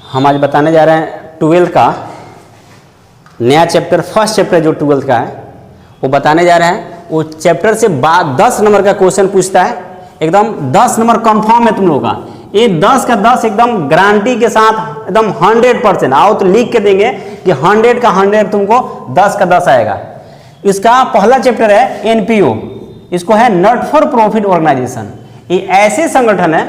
हम आज बताने जा रहे हैं 12th का नया चैप्टर, फर्स्ट चैप्टर जो 12th का है वो बताने जा रहे हैं। वो चैप्टर से 10 नंबर का क्वेश्चन पूछता है, एकदम 10 नंबर कंफर्म है तुम लोगों का। ये 10 का 10 एकदम गारंटी के साथ एकदम 100%। आओ तो लिख के देंगे कि 100 का 100 तुमको 10 का 10 आएगा। इसका पहला चैप्टर है एनपीओ, इसको है नॉट फॉर प्रॉफिट ऑर्गेनाइजेशन। ये ऐसे संगठन है,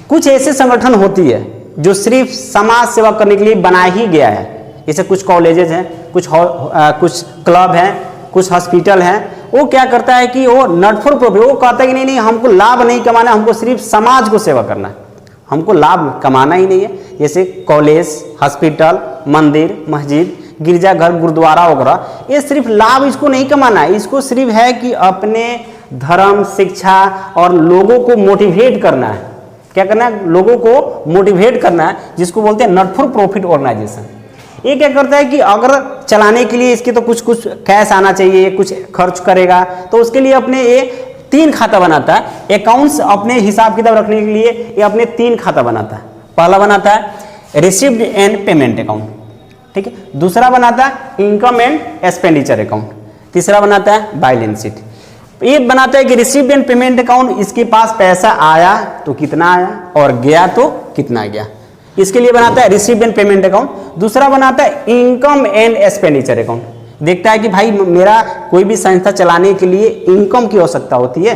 कुछ ऐसे संगठन होती है जो सिर्फ समाज सेवा करने के लिए बना ही गया है। जैसे कुछ कॉलेजेस हैं, कुछ क्लब हैं, कुछ हॉस्पिटल हैं। वो क्या करता है कि वो नॉट फॉर प्रॉफिट, वो कहता है कि नहीं हमको लाभ नहीं कमाना, हमको सिर्फ समाज को सेवा करना है, हमको लाभ कमाना ही नहीं है। जैसे कॉलेज, हॉस्पिटल, मंदिर, मस्जिद, गिरजाघर, गुरुद्वारा वगैरह, ये सिर्फ लाभ इसको नहीं कमाना है, इसको सिर्फ है कि अपने धर्म, शिक्षा और लोगों को मोटिवेट करना है। क्या करना है? लोगों को मोटिवेट करना है, जिसको बोलते हैं नॉट फॉर प्रॉफिट ऑर्गेनाइजेशन। ये क्या करता है कि अगर चलाने के लिए इसके तो कुछ कैश आना चाहिए, कुछ खर्च करेगा, तो उसके लिए अपने ये 3 खाता बनाता है। अकाउंट्स अपने हिसाब किताब रखने के लिए ये अपने 3 खाता बनाता है। पहला बनाता है रिसीव्ड एंड पेमेंट अकाउंट, ठीक है। दूसरा बनाता है इनकम एंड एक्सपेंडिचर अकाउंट। तीसरा बनाता है बैलेंस शीट। ये बनाता है कि रिसीव्ड एंड पेमेंट अकाउंट, इसके पास पैसा आया तो कितना आया और गया तो कितना गया, इसके लिए बनाता है रिसीव्ड एंड पेमेंट अकाउंट। दूसरा बनाता है इनकम एंड एक्सपेंडिचर अकाउंट। देखता है कि भाई मेरा कोई भी संस्था चलाने के लिए इनकम की आवश्यकता होती है।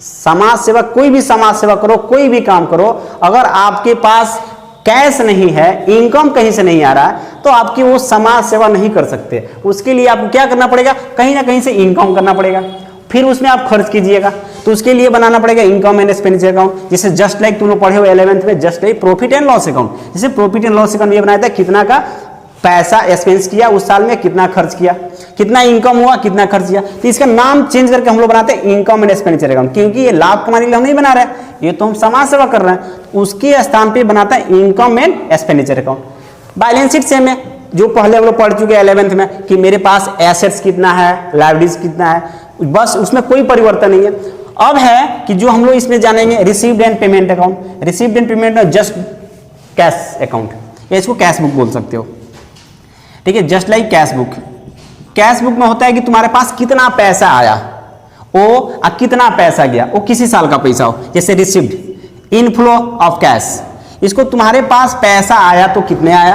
समाज सेवा, कोई भी समाज सेवा करो, कोई भी काम करो, अगर आपके पास कैश नहीं है, इनकम कहीं से नहीं आ रहा है, तो आपकी वो समाज सेवा नहीं कर सकते। उसके लिए आपको क्या करना पड़ेगा? कहीं ना कहीं से इनकम करना पड़ेगा, फिर उसमें आप खर्च कीजिएगा। तो उसके लिए बनाना पड़ेगा इनकम एंड एक्सपेंडिचर अकाउंट। जैसे जस्ट लाइक तुम लोग पढ़े हो 11th में, just like profit and loss account. जैसे प्रॉफिट एंड लॉस अकाउंट ये बनाया था कितना का पैसा एक्सपेंस किया उस साल में, कितना खर्च किया, कितना इनकम हुआ, कितना खर्च किया। तो इसका नाम चेंज करके हम लोग बनाते हैं इनकम एंड एक्सपेंडिचर अकाउंट, क्योंकि ये लाभ कमाने के लिए हम नहीं बना रहे हैं, ये तो हम समाज सेवा कर रहे हैं। उसके स्थान पर बनाता है income and expenditure account. Balance sheet same है, जो पहले हम लोग पढ़ चुके हैं 11th में, कि मेरे पास एसेट्स कितना है, लायबिलिटीज कितना है, बस उसमें कोई परिवर्तन नहीं है। अब है कि जो हम लोग इसमें जानेंगे received and payment account. Received and payment just cash account, या इसको कैश बुक बोल सकते हो, ठीक है। Just like cash book. Cash book में होता है कि तुम्हारे पास कितना पैसा आया वो कितना पैसा गया, वो किसी साल का पैसा हो। जैसे रिसीव्ड इनफ्लो ऑफ कैश, इसको तुम्हारे पास पैसा आया तो कितने आया।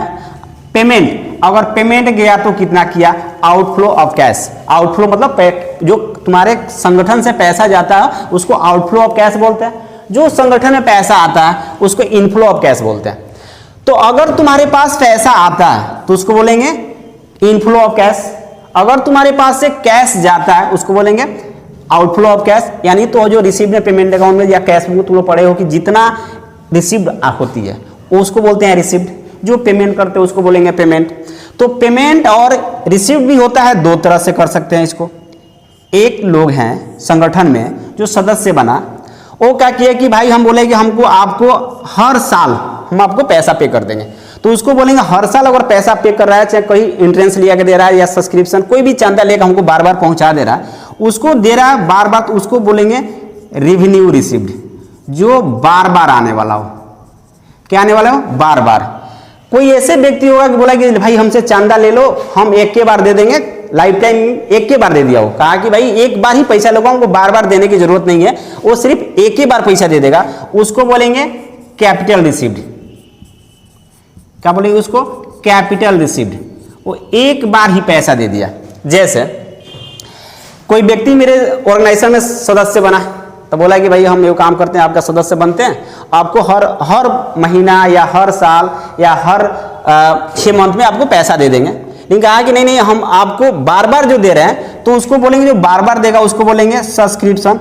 पेमेंट, अगर पेमेंट गया तो कितना किया। आउटफ्लो ऑफ कैश, आउटफ्लो मतलब जो तुम्हारे संगठन से पैसा जाता है उसको आउटफ्लो ऑफ कैश बोलते हैं। जो संगठन में पैसा आता है उसको इनफ्लो ऑफ कैश बोलते हैं। तो अगर तुम्हारे पास पैसा आता है तो उसको बोलेंगे इनफ्लो ऑफ कैश। अगर तुम्हारे पास से कैश जाता है उसको बोलेंगे आउटफ्लो ऑफ कैश। यानी तो जो रिसीव्ड पेमेंट अकाउंट में या कैश में तुम लोग पढ़े हो कि जितना रिसीव्ड होती है उसको बोलते हैं रिसीव्ड, जो पेमेंट करते हैं उसको बोलेंगे पेमेंट। तो पेमेंट और रिसीव्ड भी होता है, 2 तरह से कर सकते हैं इसको। एक लोग हैं संगठन में जो सदस्य बना, वो क्या किया कि भाई हम बोले कि हमको आपको हर साल हम आपको पैसा पे कर देंगे, तो उसको बोलेंगे हर साल अगर पैसा पे कर रहा है, चाहे कोई एंट्रेंस लिया के दे रहा है या सब्सक्रिप्शन, कोई भी चंदा लेकर हमको बार बार पहुंचा दे रहा है, उसको दे रहा है बार बार, तो उसको बोलेंगे रेवेन्यू रिसीव्ड, जो बार बार आने वाला हो। क्या आने वाला हो? बार बार। कोई ऐसे व्यक्ति होगा कि बोला कि भाई हमसे चांदा ले लो, हम एक के बार दे देंगे, लाइफ टाइम एक के बार दे दिया हो, कहा कि भाई एक बार ही पैसा लोगों को बार बार देने की जरूरत नहीं है, वो सिर्फ एक ही बार पैसा दे देगा, उसको बोलेंगे कैपिटल रिसीव्ड। क्या बोलेंगे उसको? Capital received. वो एक बार ही पैसा दे दिया। जैसे कोई व्यक्ति मेरे ऑर्गेनाइजेशन में सदस्य बना, तो बोला कि भाई हम ये काम करते हैं, आपका सदस्य बनते हैं, आपको हर महीना या हर साल या हर 6 मंथ में आपको पैसा दे देंगे। लेकिन कहा कि नहीं हम आपको बार बार जो दे रहे हैं, तो उसको बोलेंगे जो बार बार देगा उसको बोलेंगे सब्सक्रिप्शन।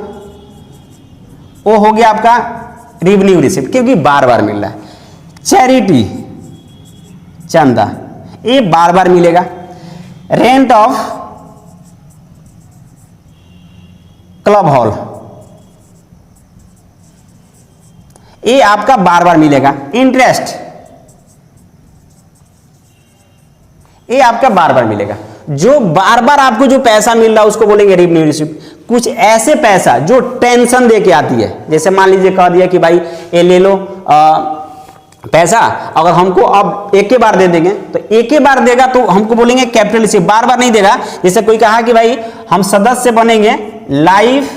वो हो गया आपका रेवेन्यू रिसीव्ड, क्योंकि बार बार मिल रहा है। चैरिटी, चंदा, ये बार बार मिलेगा। रेंट ऑफ क्लब हॉल, ये आपका बार बार मिलेगा। इंटरेस्ट, ये आपका बार बार मिलेगा। जो बार बार आपको जो पैसा मिल रहा है उसको बोलेंगे रेवेन्यू रिसीव्ड। कुछ ऐसे पैसा जो टेंशन दे के आती है, जैसे मान लीजिए कह दिया कि भाई ये ले लो पैसा अगर हमको अब एक ही बार दे देंगे तो एक ही बार देगा तो हमको बोलेंगे कैपिटल रिसीव, बार बार नहीं देगा। जैसे कोई कहा कि भाई हम सदस्य बनेंगे लाइफ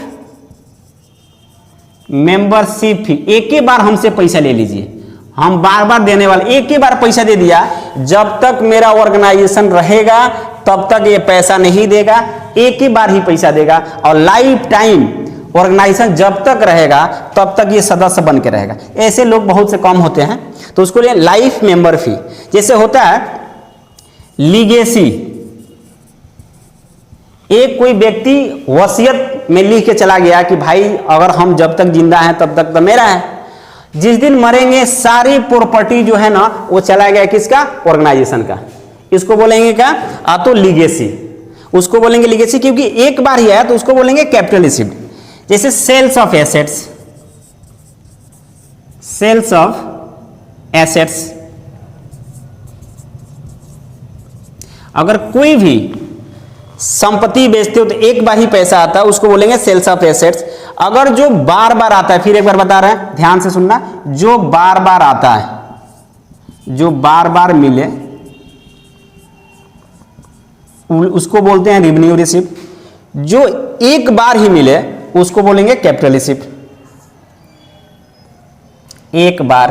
मेंबरशिप फी, एक ही बार हमसे पैसा ले लीजिए, हम बार बार देने वाले, एक ही बार पैसा दे दिया, जब तक मेरा ऑर्गेनाइजेशन रहेगा तब तक ये पैसा नहीं देगा, एक ही बार ही पैसा देगा। और लाइफ टाइम ऑर्गेनाइजेशन जब तक रहेगा तब तक ये सदस्य बन के रहेगा। ऐसे लोग बहुत से कम होते हैं, तो उसको लिए लाइफ मेंबर फी। जैसे होता है लीगेसी, एक कोई व्यक्ति वसीयत में लिख के चला गया कि भाई अगर हम जब तक जिंदा हैं तब तक तो मेरा है, जिस दिन मरेंगे सारी प्रॉपर्टी जो है ना वो चला गया किसका, ऑर्गेनाइजेशन का, इसको बोलेंगे क्या, तो लीगेसी, उसको बोलेंगे लीगेसी, क्योंकि एक बार ही आया तो उसको बोलेंगे कैपिटल रिसीव्ड। जैसे sales of assets, sales of assets, अगर कोई भी संपत्ति बेचते हो तो एक बार ही पैसा आता है, उसको बोलेंगे सेल्स ऑफ एसेट्स। अगर जो बार बार आता है, फिर एक बार बता रहे हैं, ध्यान से सुनना, जो बार बार आता है, जो बार बार मिले उसको बोलते हैं रेवेन्यू रिसीप्ट। जो एक बार ही मिले उसको बोलेंगे कैपिटल रिसीप्ट। एक बार,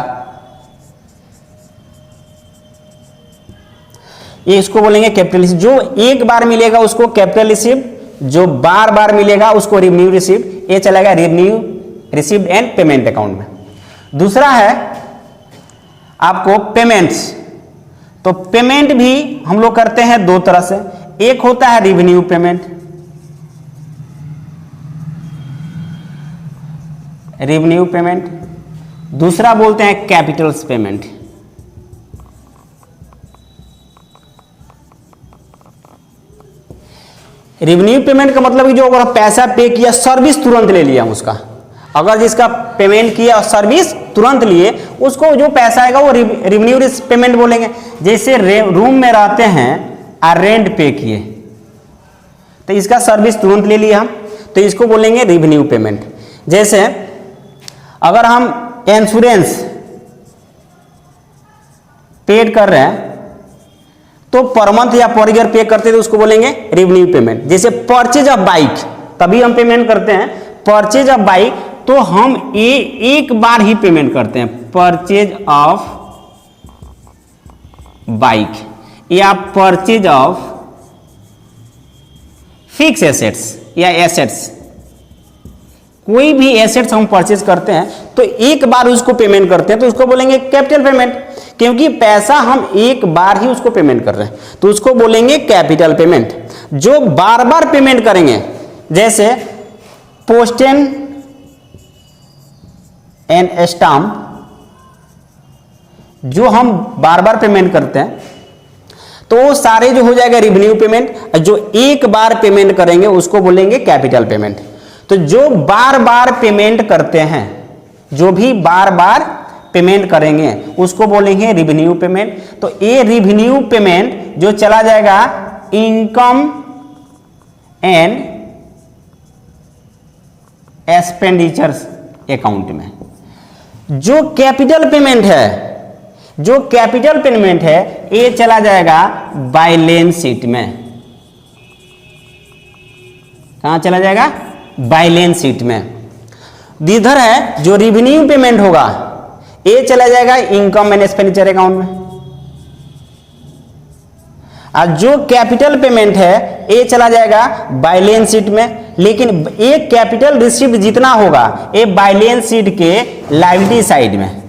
ये इसको बोलेंगे कैपिटल रिसीप्ट। जो एक बार मिलेगा उसको कैपिटल रिसीप्ट, जो बार बार मिलेगा उसको रेवेन्यू रिसीप्ट। ये चलेगा revenue receipt and payment account में। दूसरा है आपको पेमेंट्स, तो पेमेंट भी हम लोग करते हैं दो तरह से, एक होता है रेवेन्यू पेमेंट, रेवेन्यू पेमेंट, दूसरा बोलते हैं कैपिटल्स पेमेंट। रेवेन्यू पेमेंट का मतलब कि जो अगर पैसा पे किया, सर्विस तुरंत ले लिया उसका, अगर जिसका पेमेंट किया और सर्विस तुरंत लिए, उसको जो पैसा आएगा वो रेवेन्यू पेमेंट बोलेंगे। जैसे रूम में रहते हैं और रेंट पे किए तो इसका सर्विस तुरंत ले लिया हम, तो इसको बोलेंगे रेवेन्यू पेमेंट। जैसे अगर हम इंश्योरेंस पेड कर रहे हैं तो पर मंथ या पर ईयर पे करते हैं तो उसको बोलेंगे रेवेन्यू पेमेंट। जैसे परचेज ऑफ बाइक, तभी हम पेमेंट करते हैं, परचेज ऑफ बाइक तो हम एक बार ही पेमेंट करते हैं, परचेज ऑफ बाइक या परचेज ऑफ फिक्स एसेट्स या एसेट्स, कोई भी एसेट्स हम परचेज करते हैं तो एक बार उसको पेमेंट करते हैं तो उसको बोलेंगे कैपिटल पेमेंट, क्योंकि पैसा हम एक बार ही उसको पेमेंट कर रहे हैं तो उसको बोलेंगे कैपिटल पेमेंट। जो बार बार पेमेंट करेंगे, जैसे पोस्टन एंड स्टाम्प, जो हम बार बार पेमेंट करते हैं तो वो सारे जो हो जाएगा रेवेन्यू पेमेंट। जो एक बार पेमेंट करेंगे उसको बोलेंगे कैपिटल पेमेंट। तो जो बार बार पेमेंट करते हैं, जो भी बार बार पेमेंट करेंगे उसको बोलेंगे रेवेन्यू पेमेंट। तो ये रेवेन्यू पेमेंट जो चला जाएगा इनकम एंड एक्सपेंडिचर्स अकाउंट में। जो कैपिटल पेमेंट है, जो कैपिटल पेमेंट है ये चला जाएगा बैलेंस शीट में। कहां चला जाएगा, बैलेंस शीट में। इधर है जो रेवेन्यू पेमेंट होगा ये चला जाएगा इनकम एंड एक्सपेंडिचर अकाउंट में, और जो कैपिटल पेमेंट है ये चला जाएगा बैलेंस शीट में। लेकिन एक कैपिटल रिसीव्ड जितना होगा ये बैलेंस शीट के लायबिलिटी साइड में,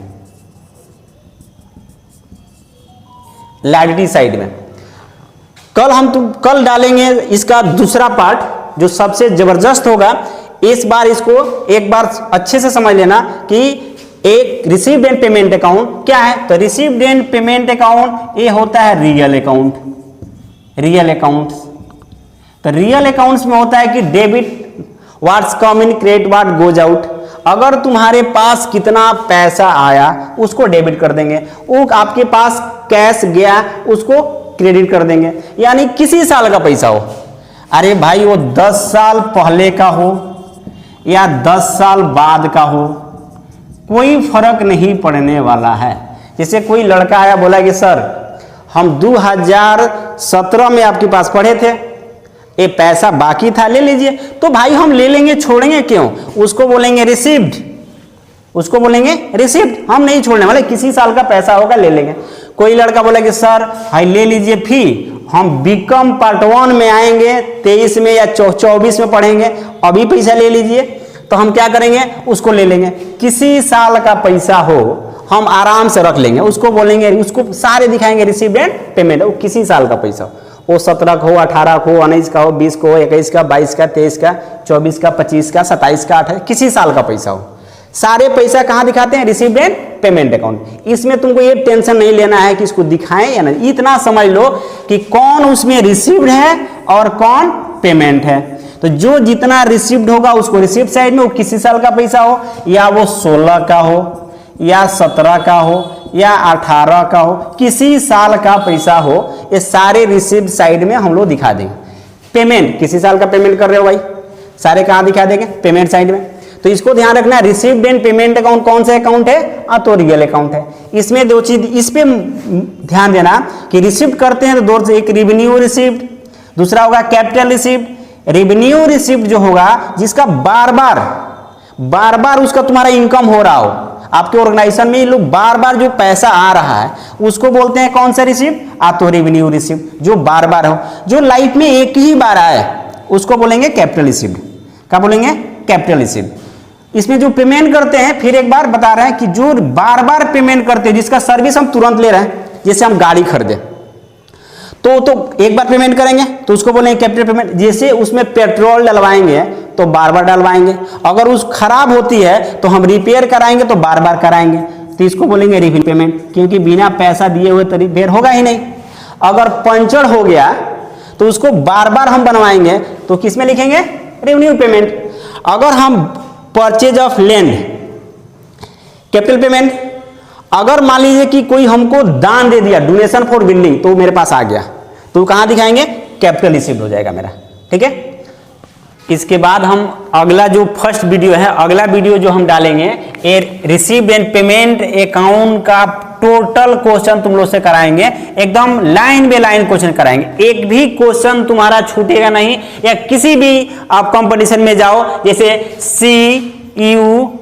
लायबिलिटी साइड में। कल डालेंगे इसका दूसरा पार्ट जो सबसे जबरदस्त होगा। इस बार इसको एक बार अच्छे से समझ लेना कि एक रिसीव्ड एंड पेमेंट अकाउंट क्या है। तो रिसीव्ड एंड पेमेंट अकाउंट ये होता है रियल अकाउंट, रियल अकाउंट्स। तो रियल अकाउंट्स में होता है कि debit what's come in, credit what goes out. अगर तुम्हारे पास कितना पैसा आया उसको डेबिट कर देंगे, वो आपके पास कैश गया उसको क्रेडिट कर देंगे। यानी किसी साल का पैसा हो, अरे भाई वो 10 साल पहले का हो या 10 साल बाद का हो, कोई फर्क नहीं पड़ने वाला है, जैसे कोई लड़का आया बोला कि सर हम 2017 में आपके पास पढ़े थे, ये पैसा बाकी था, ले लीजिए। तो भाई हम ले लेंगे, छोड़ेंगे क्यों? उसको बोलेंगे रिसीव्ड, उसको बोलेंगे रिसीव्ड, हम नहीं छोड़ने वाले, किसी साल का पैसा होगा ले लेंगे। कोई लड़का बोला कि सर भाई ले लीजिए फी, हम बीकॉम पार्ट 1 में आएंगे 23 में या 24 में पढ़ेंगे, अभी पैसा ले लीजिए। तो हम क्या करेंगे? उसको ले लेंगे। किसी साल का पैसा हो हम आराम से रख लेंगे, उसको बोलेंगे, उसको सारे दिखाएंगे रिसीव्ड एंड पेमेंट। वो किसी साल का पैसा हो, वो 17 का हो, 18 का हो, 19 का हो, 20 का हो, 21 का, 22 का, 23 का, 24 का, 25 का, 27 का, 28, किसी साल का पैसा हो, सारे पैसा कहाँ दिखाते हैं? Received and payment account. इसमें तुमको ये टेंशन नहीं लेना है कि इसको दिखाएं या नहीं, इतना समझ लो कि कौन उसमें रिसीव्ड है और कौन पेमेंट है। तो जो जितना रिसीव्ड होगा उसको रिसीव्ड साइड में, वो किसी साल का पैसा हो, या वो 16 का हो, या 17 का हो, या 18 का हो, किसी साल का पैसा हो, ये सारे रिसीव्ड साइड में हम लोग दिखा देंगे। पेमेंट, किसी साल का पेमेंट कर रहे हो भाई, सारे कहाँ दिखा देंगे? पेमेंट साइड में। तो इसको ध्यान रखना, रिसीव्ड एंड पेमेंट अकाउंट कौन सा अकाउंट है? तो रियल अकाउंट है। इसमें दो चीज इस पे ध्यान देना कि रिसीव्ड करते हैं तो दो, एक रेवेन्यू रिसीव्ड, दूसरा होगा कैपिटल रिसीव्ड। रेवेन्यू रिसीव्ड जो होगा जिसका बार बार उसका तुम्हारा इनकम हो रहा हो, आपके ऑर्गेनाइजेशन में ये लोग बार बार जो पैसा आ रहा है उसको बोलते हैं कौन सा रिसीव्ड? तो रेवेन्यू रिसीव्ड, जो बार बार हो, जो लाइफ में एक ही बार आए उसको बोलेंगे कैपिटल रिसीव्ड। क्या बोलेंगे? Capital received. इसमें जो पेमेंट करते हैं, फिर एक बार बता रहे हैं कि जो बार बार पेमेंट करते हैं, जिसका सर्विस हम तुरंत ले रहे हैं, जैसे हम गाड़ी खरीदे तो एक बार पेमेंट करेंगे तो उसको बोलेंगे कैपिटल पेमेंट। जैसे उसमें पेट्रोल डलवाएंगे तो बार बार डलवाएंगे, अगर उस खराब होती है तो हम रिपेयर कराएंगे तो बार बार कराएंगे, तो इसको बोलेंगे रिफिल पेमेंट, क्योंकि बिना पैसा दिए हुए तो रिपेयर होगा ही नहीं। अगर पंचर हो गया तो उसको बार बार हम बनवाएंगे तो किस में लिखेंगे? Revenue payment. अगर हम purchase of land, capital payment. अगर मान लीजिए कि कोई हमको दान दे दिया, डोनेशन फॉर बिल्डिंग, तो मेरे पास आ गया, तो कहां दिखाएंगे? कैपिटल रिसीव्ड हो जाएगा मेरा। ठीक है, इसके बाद हम अगला जो फर्स्ट वीडियो है, अगला वीडियो जो हम डालेंगे, ये रिसीव्ड एंड पेमेंट अकाउंट का टोटल क्वेश्चन तुम लोग से कराएंगे, एकदम लाइन बाय लाइन क्वेश्चन कराएंगे, एक भी क्वेश्चन तुम्हारा छूटेगा नहीं। या किसी भी आप कंपटीशन में जाओ, जैसे CUT,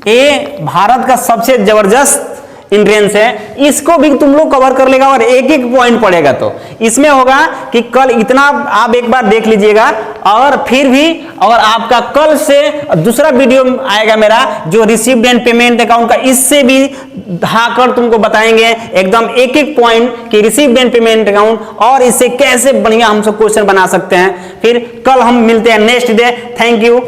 ये भारत का सबसे जबरदस्त इंट्रेंस है, इसको भी तुम लोग कवर कर लेगा और एक एक पॉइंट पड़ेगा। तो इसमें होगा कि कल इतना आप एक बार देख लीजिएगा, और फिर भी अगर आपका कल से दूसरा वीडियो आएगा मेरा जो रिसीव्ड एंड पेमेंट अकाउंट का, इससे भी ढाकर तुमको बताएंगे एकदम एक एक पॉइंट कि रिसीव्ड एंड पेमेंट अकाउंट और इससे कैसे बढ़िया हम सब क्वेश्चन बना सकते हैं। फिर कल हम मिलते हैं नेक्स्ट डे। Thank you.